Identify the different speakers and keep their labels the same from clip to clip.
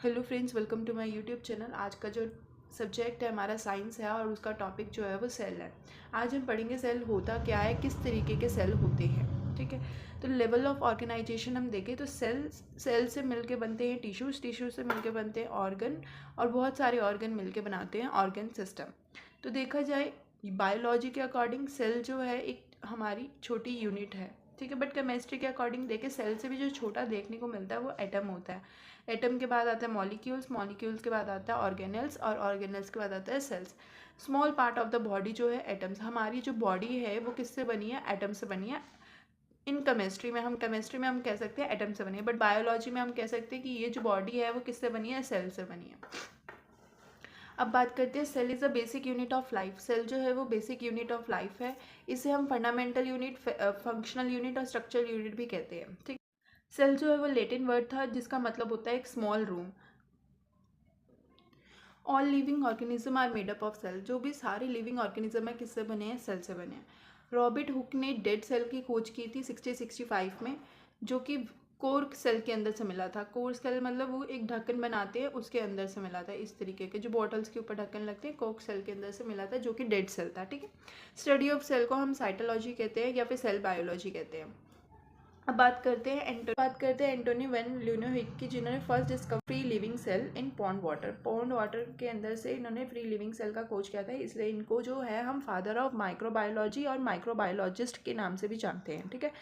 Speaker 1: Hello friends, welcome to my YouTube channel. आज का जो सब्जेक्ट है हमारा साइंस है और उसका टॉपिक जो है वो सेल है। आज हम पढ़ेंगे सेल होता क्या है, किस तरीके के सेल होते हैं। ठीक है, तो लेवल ऑफ ऑर्गेनाइजेशन हम देखें तो सेल से मिलके बनते हैं टिश्यूज़, टिश्यू से मिलके बनते हैं ऑर्गन, और बहुत सारे ऑर्गन मिलके बनाते हैं ऑर्गन सिस्टम। तो देखा जाए बायोलॉजी के अकॉर्डिंग सेल जो है एक हमारी छोटी यूनिट है। ठीक है, बट केमिस्ट्री के अकॉर्डिंग देखें सेल से भी जो छोटा देखने को मिलता है वो एटम होता है। एटम के बाद आता है मॉलिक्यूल्स, मॉलिक्यूल्स के बाद आता है ऑर्गेनल्स, और ऑर्गेनल्स के बाद आता है cells. Small part of the body जो है एटम्स। हमारी जो बॉडी है वो किससे बनी है? एटम से बनी है। इन केमिस्ट्री में हम कह सकते हैं एटम से बनी है, बट बायोलॉजी में हम कह सकते हैं कि ये जो बॉडी है वो किससे बनी है? सेल से बनी है। अब बात करते हैं cell is a basic unit of life. Cell जो है वो बेसिक यूनिट ऑफ लाइफ है। इसे हम फंडामेंटल यूनिट, फंक्शनल यूनिट और स्ट्रक्चरल यूनिट भी कहते हैं। ठीक, सेल जो है वो लैटिन वर्ड था जिसका मतलब होता है एक small room. All living organism are made up of cell. जो भी सारे लिविंग ऑर्गेनिज्म है किससे बने हैं? सेल से बने हैं। रॉबर्ट हुक ने डेड सेल की खोज की थी 1665 में, जो कि कोर सेल के अंदर से मिला था। कोर सेल मतलब वो एक ढक्कन बनाते हैं उसके अंदर से मिला था। इस तरीके के जो बॉटल्स के ऊपर ढक्कन लगते हैं, कोक सेल के अंदर से मिला था, जो कि डेड सेल था। ठीक है, स्टडी ऑफ सेल को हम साइटोलॉजी कहते हैं या फिर सेल बायोलॉजी कहते हैं। अब बात करते हैं एंटोनी वैन ल्यूनोविक की, जिन्होंने first discover free living cell in pond water. Pond water के अंदर से इन्होंने फ्री लिविंग सेल का खोज किया था, इसलिए इनको जो है हम फादर ऑफ माइक्रोबायोलॉजी और माइक्रोबायोलॉजिस्ट के नाम से भी जानते हैं। ठीक है,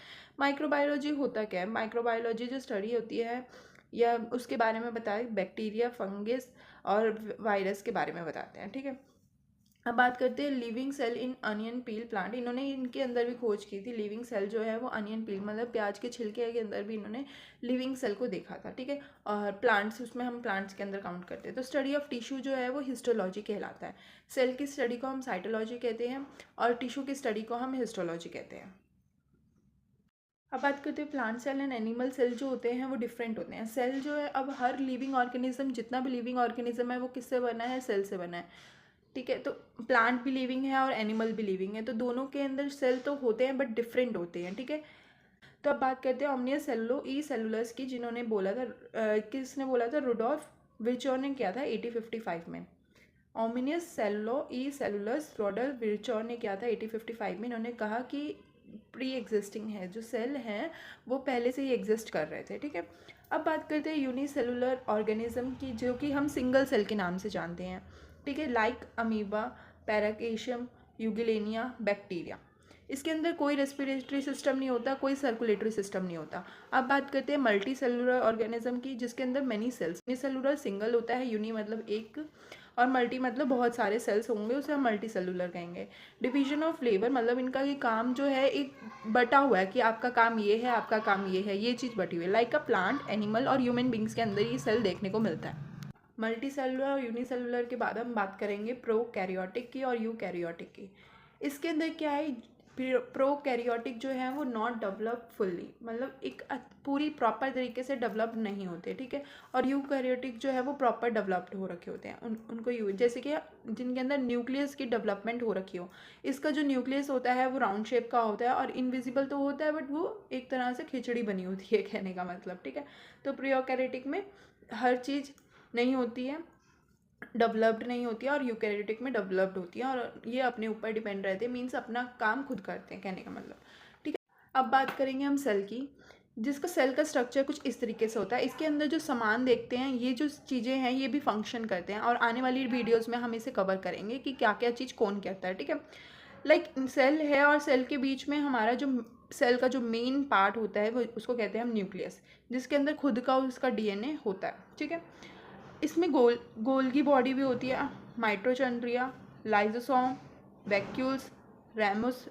Speaker 1: माइक्रोबायोलॉजी होता क्या है? माइक्रोबायोलॉजी जो स्टडी होती है या उसके बारे में बताए, बैक्टीरिया, फंगस और वायरस के बारे में बताते हैं। ठीक है, अब बात करते हैं living cell in onion peel plant. इन्होंने इनके अंदर भी खोज की थी। लिविंग सेल जो है वो अनियन पील मतलब प्याज के छिलके के अंदर भी इन्होंने लिविंग सेल को देखा था। ठीक है, और प्लांट्स, उसमें हम प्लांट्स के अंदर काउंट करते हैं। तो स्टडी ऑफ टिश्यू जो है वो हिस्टोलॉजी कहलाता है। सेल की स्टडी को हम साइटोलॉजी कहते हैं और टिश्यू की स्टडी को हम हिस्टोलॉजी कहते हैं। अब बात करते हैं plant cell and animal cell जो होते हैं वो डिफरेंट होते हैं। सेल जो है, अब हर लिविंग ऑर्गेनिज्म, जितना भी लिविंग ऑर्गेनिज्म है वो किससे बना है? सेल से बना है। ठीक है, तो प्लांट भी लिविंग है और एनिमल भी लिविंग है, तो दोनों के अंदर सेल तो होते हैं बट डिफरेंट होते हैं। ठीक है, तो अब बात करते हैं ओमनियस सेलुलो ई सेलुलस की, जिन्होंने बोला था, किसने बोला था? रुडोल्फ विर्चॉ ने किया था 1855 में। ओमिनियस सेलुलो ई सेलुलस रोडल्फ विर्चॉ ने किया था 1855 में। इन्होंने कहा कि प्री एग्जिस्टिंग है, जो सेल हैं वो पहले से ही एग्जिस्ट कर रहे थे। ठीक है, अब बात करते हैं यूनिसेलुलर ऑर्गेनिज्म की, जो कि हम सिंगल सेल के नाम से जानते हैं। ठीक है, लाइक अमीबा, पैराकेशियम, यूगिलेनिया, बैक्टीरिया। इसके अंदर कोई रेस्पिरेटरी सिस्टम नहीं होता, कोई सर्कुलेटरी सिस्टम नहीं होता। अब बात करते हैं मल्टी सेलुलर ऑर्गेनिज्म की, जिसके अंदर मेनी सेल्स। सेलुलर सिंगल होता है, यूनी मतलब एक, और मल्टी मतलब बहुत सारे सेल्स होंगे, उसे हम मल्टी सेलुलर कहेंगे। डिवीजन ऑफ लेबर मतलब इनका ये काम जो है एक बटा हुआ है कि आपका काम ये है, आपका काम ये है, ये चीज़ बटी हुई है। लाइक अ प्लांट, एनिमल और ह्यूमन बींग्स के अंदर ये सेल देखने को मिलता है। मल्टी सेलुलर और यूनिसेलुलर के बाद हम बात करेंगे प्रोकैरियोटिक की और यूकैरियोटिक की। इसके अंदर क्या है? प्रोकैरियोटिक जो है वो नॉट डेवलप फुल्ली, मतलब एक पूरी प्रॉपर तरीके से डेवलप नहीं होते। ठीक है, और यूकैरियोटिक जो है वो प्रॉपर डेवलप्ड हो रखे होते हैं। उनको जैसे कि जिनके अंदर न्यूक्लियस की डेवलपमेंट हो रखी हो। इसका जो न्यूक्लियस होता है वो राउंड शेप का होता है और इनविजिबल तो होता है, बट वो एक तरह से खिचड़ी बनी होती है, कहने का मतलब। ठीक है, तो प्रोकैरियोटिक में हर चीज़ नहीं होती है, डेवलप्ड नहीं होती है, और यूकैरियोटिक में डेवलप्ड होती है, और ये अपने ऊपर डिपेंड रहते हैं, मीन्स अपना काम खुद करते हैं, कहने का मतलब। ठीक है, अब बात करेंगे हम सेल की, जिसका सेल का स्ट्रक्चर कुछ इस तरीके से होता है। इसके अंदर जो सामान देखते हैं, ये जो चीज़ें हैं ये भी फंक्शन करते हैं, और आने वाली वीडियोज़ में हम इसे कवर करेंगे कि क्या क्या चीज़ कौन कहता है। ठीक है, लाइक सेल है और सेल के बीच में हमारा जो सेल का जो मेन पार्ट होता है वो उसको कहते हैं हम न्यूक्लियस, जिसके अंदर खुद का उसका डीएनए होता है। ठीक है, इसमें गोल्गी बॉडी भी होती है, माइटोचॉन्ड्रिया, लाइजोसोम, वैक्यूल्स, रैमोस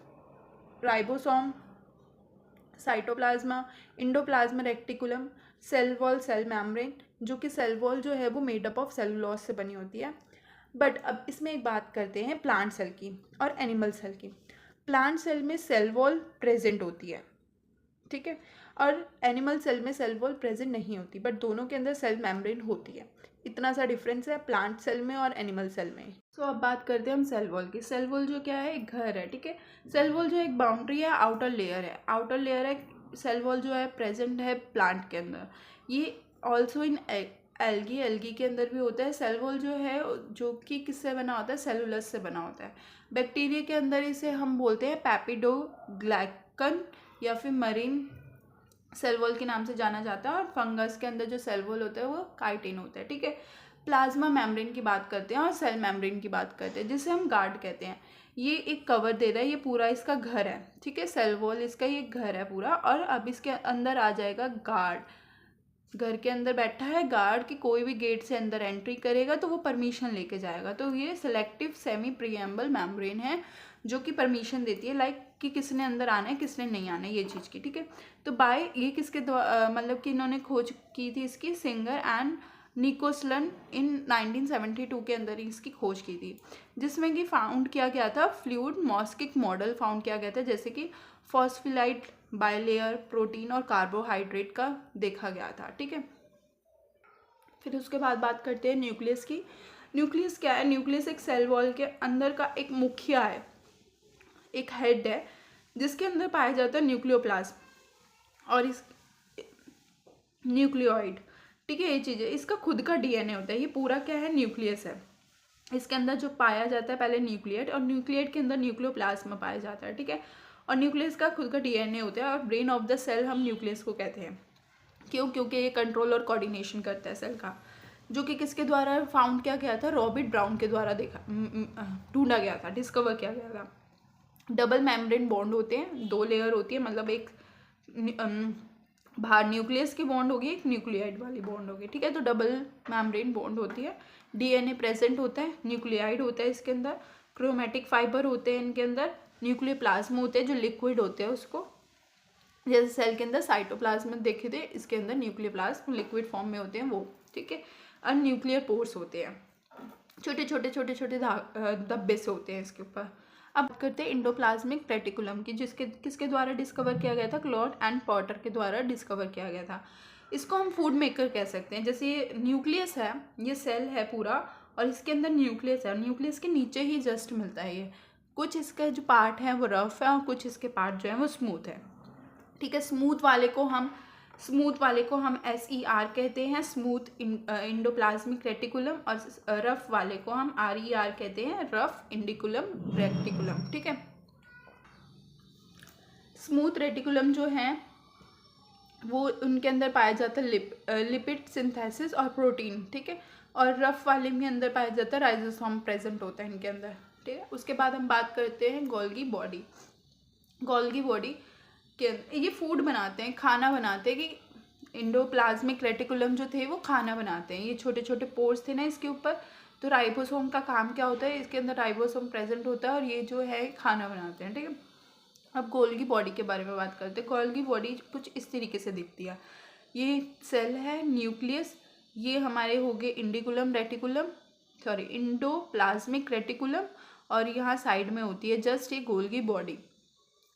Speaker 1: ribosome, cytoplasm, endoplasmic reticulum, cell wall, cell membrane, जो कि सेल वॉल जो है वो मेडअप ऑफ सेलुलोज से बनी होती है। बट अब इसमें एक बात करते हैं प्लांट सेल की और एनिमल सेल की। प्लांट सेल में सेल वॉल प्रेजेंट होती है, ठीक है, और एनिमल सेल में सेल वॉल प्रेजेंट नहीं होती, बट दोनों के अंदर सेल मेम्ब्रेन होती है। इतना सा डिफरेंस है प्लांट सेल में और एनिमल सेल में। सो अब बात करते हैं हम सेल वॉल की। सेल वॉल जो क्या है? एक घर है। ठीक है, सेल वॉल जो एक बाउंड्री है, आउटर लेयर है, आउटर लेयर है। सेल वॉल जो है प्रेजेंट है प्लांट के अंदर। ये ऑल्सो इन एल्गी के अंदर भी होता है। सेल वॉल जो है जो कि किससे बना होता है, सेलुलस से बना होता है। बैक्टीरिया के अंदर इसे हम बोलते हैं पैपिडोग्लाइकन या फिर मरीन सेल वॉल के नाम से जाना जाता है। और फंगस के अंदर जो सेल वॉल होता है वो काइटिन होता है, ठीक है। प्लाज्मा मेम्ब्रेन की बात करते हैं और सेल मेम्ब्रेन की बात करते हैं, जिसे हम गार्ड कहते हैं। ये एक कवर दे रहा है, ये पूरा इसका घर है, ठीक है। सेल वॉल इसका ये घर है पूरा। और अब इसके अंदर आ जाएगा गार्ड। घर के अंदर बैठा है गार्ड कि कोई भी गेट से अंदर एंट्री करेगा तो वो परमिशन लेके जाएगा। तो ये सिलेक्टिव सेमी प्रीएम्बल मेम्ब्रेन है जो कि परमिशन देती है, लाइक कि किसने अंदर आना है किसने नहीं आना है, ये चीज़ की, ठीक है। तो बाय ये किसके मतलब कि इन्होंने खोज की थी इसकी, सिंगर एंड निकोसलन इन 1972 के अंदर इसकी खोज की थी, जिसमें कि फाउंड किया गया था फ्लूइड मॉस्किक मॉडल फाउंड किया गया था, जैसे कि फॉस्फोलाइट बाइलेयर प्रोटीन और कार्बोहाइड्रेट का देखा गया था, ठीक है। फिर उसके बाद बात करते हैं न्यूक्लियस की। न्यूक्लियस क्या है? न्यूक्लियस एक सेल वॉल के अंदर का एक मुखिया है, एक हेड है, जिसके अंदर पाया जाता है न्यूक्लियोप्लाज्म और इस न्यूक्लियोइड, ठीक है। ये चीज़ है, इसका खुद का डीएनए होता है। ये पूरा क्या है? न्यूक्लियस है। इसके अंदर जो पाया जाता है पहले न्यूक्लियट, और न्यूक्लियट के अंदर न्यूक्लियोप्लाज्म पाया जाता है, ठीक है। और न्यूक्लियस का खुद का डीएनए होता है। और ब्रेन ऑफ द सेल हम न्यूक्लियस को कहते हैं। क्यों? क्योंकि ये कंट्रोल और कोऑर्डिनेशन करता है सेल का, जो कि किसके द्वारा फाउंड किया गया था? रॉबर्ट ब्राउन के द्वारा ढूंढा गया था, डिस्कवर किया गया था। डबल मेम्ब्रेन बॉन्ड होते हैं, 2 लेयर होती है, मतलब एक बाहर न्यूक्लियस की बॉन्ड होगी, एक न्यूक्लियाइड वाली बॉन्ड होगी, ठीक है। तो डबल मेम्ब्रेन बॉन्ड होती है। डीएनए प्रेजेंट होता है, न्यूक्लियाइड होता है इसके अंदर, क्रोमेटिक फाइबर होते हैं इनके अंदर, न्यूक्लियोप्लाज्म होते हैं जो लिक्विड होते हैं उसको, जैसे सेल के अंदर साइटोप्लाज्म देखे थे, इसके अंदर न्यूक्लियोप्लाज्म लिक्विड फॉर्म में होते हैं वो, ठीक है। और न्यूक्लियर पोर्स होते हैं, छोटे छोटे धब्बे से होते हैं इसके ऊपर। अब करते हैं इंडोप्लाज्मिक रेटिकुलम की, जिसके किसके द्वारा डिस्कवर किया गया था? क्लॉड एंड पॉटर के द्वारा डिस्कवर किया गया था। इसको हम फूड मेकर कह सकते हैं। जैसे ये न्यूक्लियस है, ये सेल है पूरा, और इसके अंदर न्यूक्लियस है, और न्यूक्लियस के नीचे ही जस्ट मिलता है ये। कुछ इसका जो पार्ट है वो रफ है और कुछ इसके पार्ट जो है वो स्मूथ है, ठीक है। स्मूथ वाले को हम SER कहते हैं, स्मूथ इंडोप्लाज्मिक रेटिकुलम, और रफ वाले को हम RER कहते हैं, रफ इंडिकुलम रेटिकुलम, ठीक है। स्मूथ रेटिकुलम जो है वो उनके अंदर पाया जाता है लिपिड सिंथेसिस और प्रोटीन, ठीक है। और रफ वाले के अंदर पाया जाता है राइजोसोम प्रेजेंट होता है इनके अंदर, ठीक है। उसके बाद हम बात करते हैं गोल्गी बॉडी। गोल्गी बॉडी के ये फूड बनाते हैं, खाना बनाते हैं, कि इंडोप्लाज्मिक रेटिकुलम जो थे वो खाना बनाते हैं। ये छोटे छोटे पोर्स थे ना इसके ऊपर, तो राइबोसोम का काम क्या होता है? इसके अंदर राइबोसोम प्रेजेंट होता है और ये जो है खाना बनाते हैं, ठीक है। अब गोल्गी बॉडी के बारे में बात करते हैं। गोल्गी बॉडी कुछ इस तरीके से दिखती है। ये सेल है न्यूक्लियस, ये हमारे हो गए इंडोप्लाज्मिक रेटिकुलम, और यहाँ साइड में होती है जस्ट ये गोल्गी बॉडी।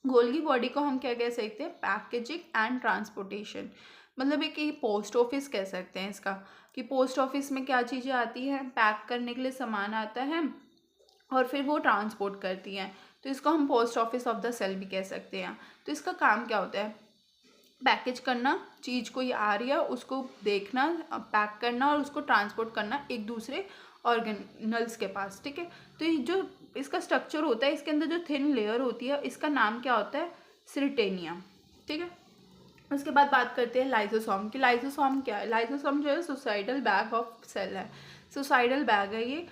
Speaker 1: गोल्गी बॉडी को हम क्या कह सकते हैं? पैकेजिंग एंड ट्रांसपोर्टेशन, मतलब एक पोस्ट ऑफिस कह सकते हैं इसका, कि पोस्ट ऑफिस में क्या चीज़ें आती हैं? पैक करने के लिए सामान आता है और फिर वो ट्रांसपोर्ट करती हैं, तो इसको हम post office of the cell भी कह सकते हैं। तो इसका काम क्या होता है? पैकेज करना, चीज़ कोई आ रही है उसको देखना, पैक करना और उसको ट्रांसपोर्ट करना एक दूसरे ऑर्गेनल्स के पास, ठीक है। तो ये जो इसका स्ट्रक्चर होता है, इसके अंदर जो थिन लेयर होती है, इसका नाम क्या होता है? सिर्टेनिया, ठीक है। उसके बाद बात करते हैं लाइसोसोम की। लाइसोसोम क्या है? लाइसोसोम जो है सुसाइडल बैग ऑफ सेल है, सुसाइडल बैग है ये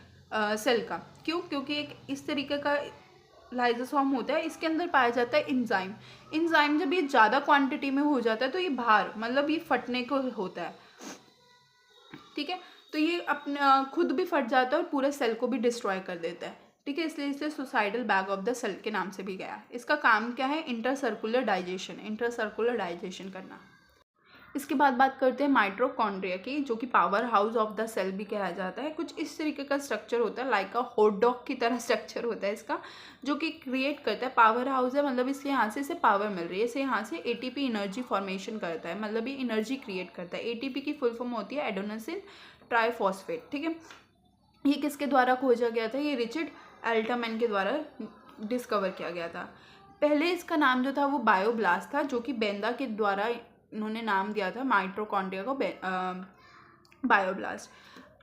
Speaker 1: सेल का। क्यों? क्योंकि एक इस तरीके का लाइसोसोम होता है, इसके अंदर पाया जाता है इंजाइम। इंजाइम जब ये ज़्यादा क्वांटिटी में हो जाता है तो ये बाहर, मतलब ये फटने को होता है, ठीक है। तो ये अपना खुद भी फट जाता है और पूरे सेल को भी डिस्ट्रॉय कर देता है, ठीक है। इसलिए इसे suicidal bag of the cell के नाम से भी गया है। इसका काम क्या है? इंटरसर्कुलर डाइजेशन करना। इसके बाद बात करते हैं माइटोकॉन्ड्रिया की, जो कि power house of the cell भी कहा जाता है। कुछ इस तरीके का स्ट्रक्चर होता है, लाइक अ हॉट डॉग की तरह स्ट्रक्चर होता है इसका, जो कि क्रिएट करता है। पावर हाउस है, मतलब इसके यहाँ से इसे पावर मिल रही है, इसे यहाँ से ATP एनर्जी फॉर्मेशन करता है, मतलब ये एनर्जी क्रिएट करता है। ATP की फुल फॉर्म होती है एडेनोसिन ट्राइफॉस्फेट, ठीक है। ये किसके द्वारा खोजा गया था? ये रिचर्ड एल्टमैन के द्वारा डिस्कवर किया गया था। पहले इसका नाम जो था वो बायोब्लास्ट था, जो कि बेंदा के द्वारा इन्होंने नाम दिया था माइटोकॉन्ड्रिया को, बायोब्लास्ट।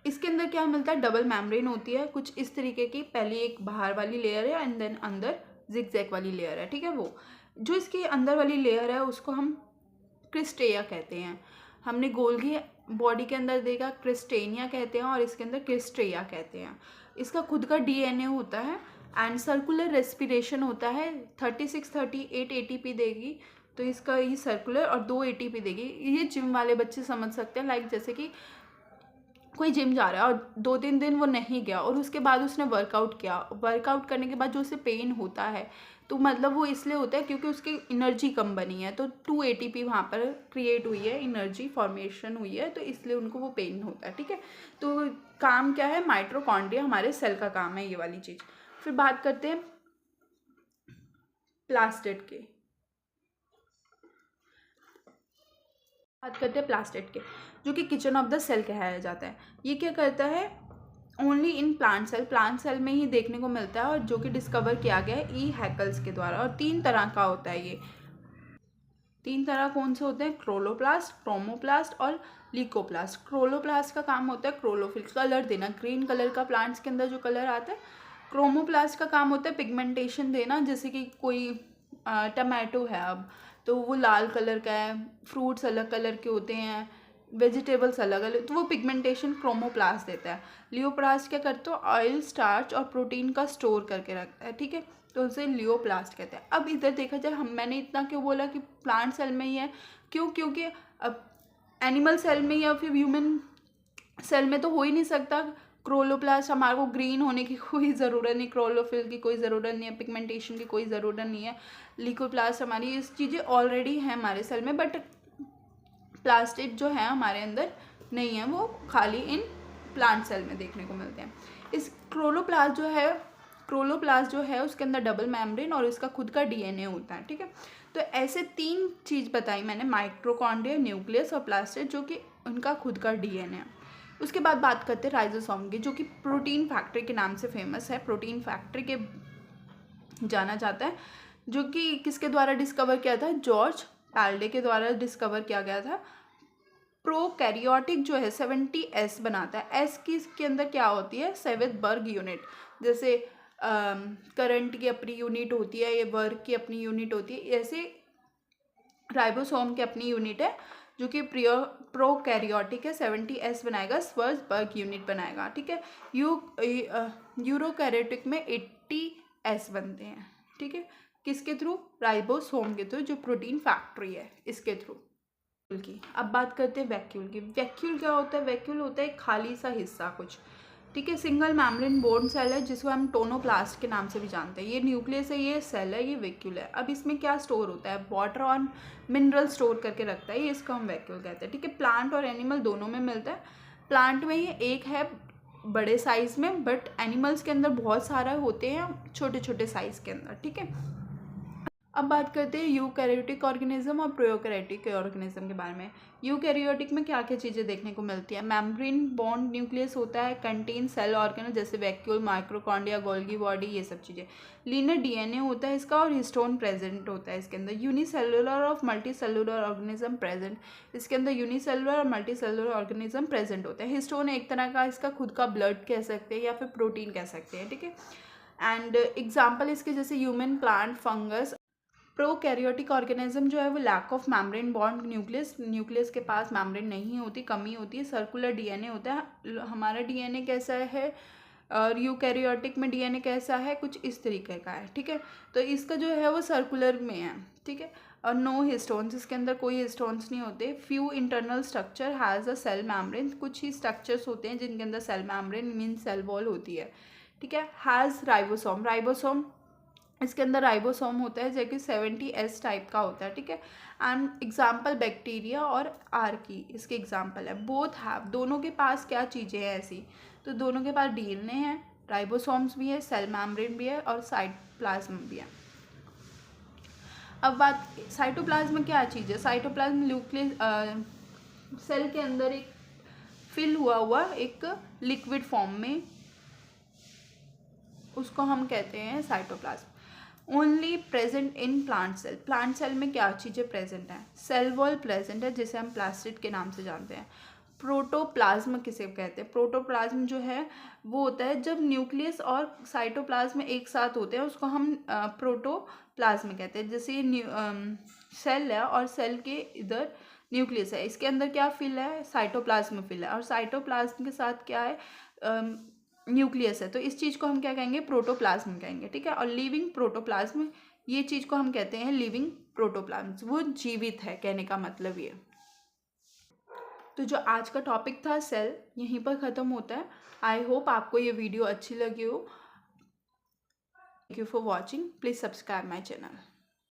Speaker 1: इसके अंदर क्या मिलता है, डबल मेम्ब्रेन होती है कुछ इस तरीके की, पहले एक बाहर वाली लेयर है एंड देन अंदर जिगजैग वाली लेयर है, ठीक है। वो जो इसकी अंदर वाली लेयर है उसको हम क्रिस्टेया कहते हैं। हमने गोल्गी बॉडी के अंदर देखा, क्रिस्टेनिया कहते हैं और इसके अंदर क्रिस्टेया कहते हैं। इसका खुद का डीएनए होता है एंड सर्कुलर रेस्पिरेशन होता है। 36-38 एटीपी देगी, तो इसका ये सर्कुलर, और 2 एटीपी देगी। ये जिम वाले बच्चे समझ सकते हैं, लाइक जैसे कि कोई जिम जा रहा है और 2-3 दिन वो नहीं गया और उसके बाद उसने वर्कआउट किया, वर्कआउट करने के बाद जो उसे पेन होता है, तो मतलब वो इसलिए होता है क्योंकि उसकी एनर्जी कम बनी है, तो 2 एटीपी वहाँ पर क्रिएट हुई है, एनर्जी फॉर्मेशन हुई है, तो इसलिए उनको वो पेन होता है, ठीक है। तो काम क्या है, माइटोकॉन्ड्रिया हमारे सेल का काम है, ये वाली चीज़। फिर बात करते हैं प्लास्टिड के, प्लास्टिड के, जो कि किचन ऑफ द सेल कहलाया जाता है। ये क्या करता है, ओनली इन प्लांट सेल में ही देखने को मिलता है, और जो कि डिस्कवर किया गया है ई हैकल्स के द्वारा। और 3 तरह का होता है ये। 3 तरह कौन से होते हैं, क्लोरोप्लास्ट, क्रोमोप्लास्ट और ल्यूकोप्लास्ट। क्लोरोप्लास्ट का काम होता है क्लोरोफिल, कलर देना, ग्रीन कलर का प्लांट्स के अंदर जो कलर आता है। क्रोमोप्लास्ट का काम होता है पिगमेंटेशन देना, जैसे कि कोई टमाटो है अब, तो वो लाल कलर का है, फ्रूट्स अलग कलर के होते हैं, वेजिटेबल्स अलग अलग, तो वो पिगमेंटेशन क्रोमोप्लास्ट देता है। लियोप्लास्ट क्या करता है, ऑयल, स्टार्च और प्रोटीन का स्टोर करके रखता है, ठीक है, तो उसे लियोप्लास्ट कहते हैं। अब इधर देखा जाए, मैंने इतना क्यों बोला कि प्लांट सेल में ही है, क्यों, क्योंकि अब एनिमल सेल में या फिर ह्यूमन सेल में तो हो ही नहीं सकता। क्लोरोप्लास्ट हमारे को ग्रीन होने की कोई ज़रूरत नहीं, क्लोरोफिल की कोई ज़रूरत नहीं है, पिगमेंटेशन की कोई ज़रूरत नहीं है। ल्यूकोप्लास्ट हमारी इस चीज़ें ऑलरेडी हैं हमारे सेल में, बट प्लास्टिड जो है हमारे अंदर नहीं है, वो खाली इन प्लांट सेल में देखने को मिलते हैं। इस क्लोरोप्लास्ट जो है उसके अंदर डबल मेम्ब्रेन और इसका खुद का डीएनए होता है, ठीक है। तो ऐसे 3 चीज़ बताई मैंने, माइटोकॉन्ड्रिया, न्यूक्लियस और प्लास्टिड, जो कि उनका खुद का डीएनए है। उसके बाद बात करते हैं राइजोसोम की, जो कि प्रोटीन फैक्ट्री के नाम से फेमस है, प्रोटीन फैक्ट्री के जाना जाता है, जो कि किसके द्वारा डिस्कवर किया था, जॉर्ज पैल्डे के द्वारा डिस्कवर किया गया था। प्रोकैरियोटिक जो है 70S बनाता है। एस की इसके अंदर क्या होती है, सेवेंबर्ग यूनिट, जैसे करंट की अपनी यूनिट होती है, ये वर्क की अपनी यूनिट होती है, ऐसे राइबोसोम की अपनी यूनिट है, जो कि प्रोकैरियोटिक है, 70S बनाएगा, स्वर्सबर्ग यूनिट बनाएगा, ठीक है। यूरोकैरियोटिक में 80S बनते हैं, ठीक है, किसके थ्रू, राइबोसोम के थ्रू, जो प्रोटीन फैक्ट्री है इसके थ्रू की। अब बात करते हैं वैक्यूल की। वैक्यूल क्या होता है, वैक्यूल होता है एक खाली सा हिस्सा कुछ, ठीक है, सिंगल मेम्ब्रेन बोर्न सेल है, जिसको हम टोनोप्लास्ट के नाम से भी जानते हैं। ये न्यूक्लियस है, ये सेल है, ये वैक्यूल है। अब इसमें क्या स्टोर होता है, वाटर और मिनरल स्टोर करके रखता है, ये इसको हम वैक्यूल कहते हैं, ठीक है। प्लांट और एनिमल दोनों में मिलता है। प्लांट में ये एक है बड़े साइज में, बट एनिमल्स के अंदर बहुत सारे होते हैं छोटे छोटे साइज के अंदर, ठीक है। अब बात करते हैं यूकैरियोटिक ऑर्गेनिज्म और प्रोकैरियोटिक ऑर्गेनिज्म के बारे में। यूकैरियोटिक में क्या क्या चीज़ें देखने को मिलती है, मेम्ब्रेन बॉन्ड न्यूक्लियस होता है, कंटेन सेल ऑर्गेनल जैसे वैक्यूल, माइटोकॉन्ड्रिया, गोल्गी बॉडी, ये सब चीज़ें। लीनियर डीएनए होता है इसका, और हिस्टोन प्रेजेंट होता है इसके अंदर। यूनिसेलुलर और मल्टी सेलुलर ऑर्गेनिज्म प्रेजेंट, इसके अंदर यूनिसेलुलर और मल्टी सेलुलर ऑर्गेनिज्म प्रेजेंट होता है। हिस्टोन एक तरह का इसका खुद का ब्लड कह सकते हैं या फिर प्रोटीन कह सकते हैं, ठीक है। एंड एग्जाम्पल इसके जैसे human, plant, fungus. Prokaryotic organism जो है वो lack of membrane bond nucleus, nucleus के पास मेम्ब्रेन नहीं होती, कमी होती है, सर्कुलर डीएनए होता है। हमारा डीएनए कैसा है और यूकैरियोटिक में डीएनए कैसा है, कुछ इस तरीके का है, ठीक है। तो इसका जो है वो सर्कुलर में है, ठीक है, और नो हिस्टोन्स, इसके अंदर कोई हिस्टोन्स नहीं होते। Few internal structure has a cell membrane, कुछ ही स्ट्रक्चर्स होते हैं जिनके अंदर cell membrane mean cell wall होती है, ठीक है। हैज़ राइबोसोम, राइबोसोम इसके अंदर राइबोसोम होता है जो कि 70S टाइप का होता है, ठीक है। एंड एग्जाम्पल बैक्टीरिया और आर्की इसके एग्जाम्पल है। बोथ हैव, दोनों के पास क्या चीज़ें हैं ऐसी, तो दोनों के पास डीएनए है, राइबोसोम्स भी है, सेल मेम्ब्रेन भी है और साइटोप्लाज्म भी है। अब बात, साइटोप्लाज्म में क्या चीज़ है, साइटोप्लाज्म न्यूक्लियस सेल के अंदर एक फिल हुआ एक लिक्विड फॉर्म में, उसको हम कहते हैं cytoplasm. Only present in plant cell, plant cell में क्या चीज़ें प्रेजेंट हैं, सेल वॉल प्रेजेंट है जिसे हम प्लास्टिड के नाम से जानते हैं। प्रोटोप्लाज्म किसे कहते हैं? प्रोटोप्लाज्म जो है वो होता है जब न्यूक्लियस और साइटोप्लाज्म एक साथ होते हैं, उसको हम प्रोटोप्लाज्म कहते हैं। जैसे ये सेल है और सेल के इधर न्यूक्लियस है, इसके अंदर क्या फिल है? साइटोप्लाज्म फिल है, और साइटोप्लाज्म के साथ क्या है? न्यूक्लियस है। तो इस चीज़ को हम क्या कहेंगे? प्रोटोप्लाज्म कहेंगे, ठीक है। और लिविंग प्रोटोप्लाज्म, ये चीज़ को हम कहते हैं लिविंग प्रोटोप्लाज्म, वो जीवित है, कहने का मतलब ये। तो जो आज का टॉपिक था सेल, यहीं पर ख़त्म होता है। आई होप आपको ये वीडियो अच्छी लगी हो। Thank you for watching, please subscribe my channel.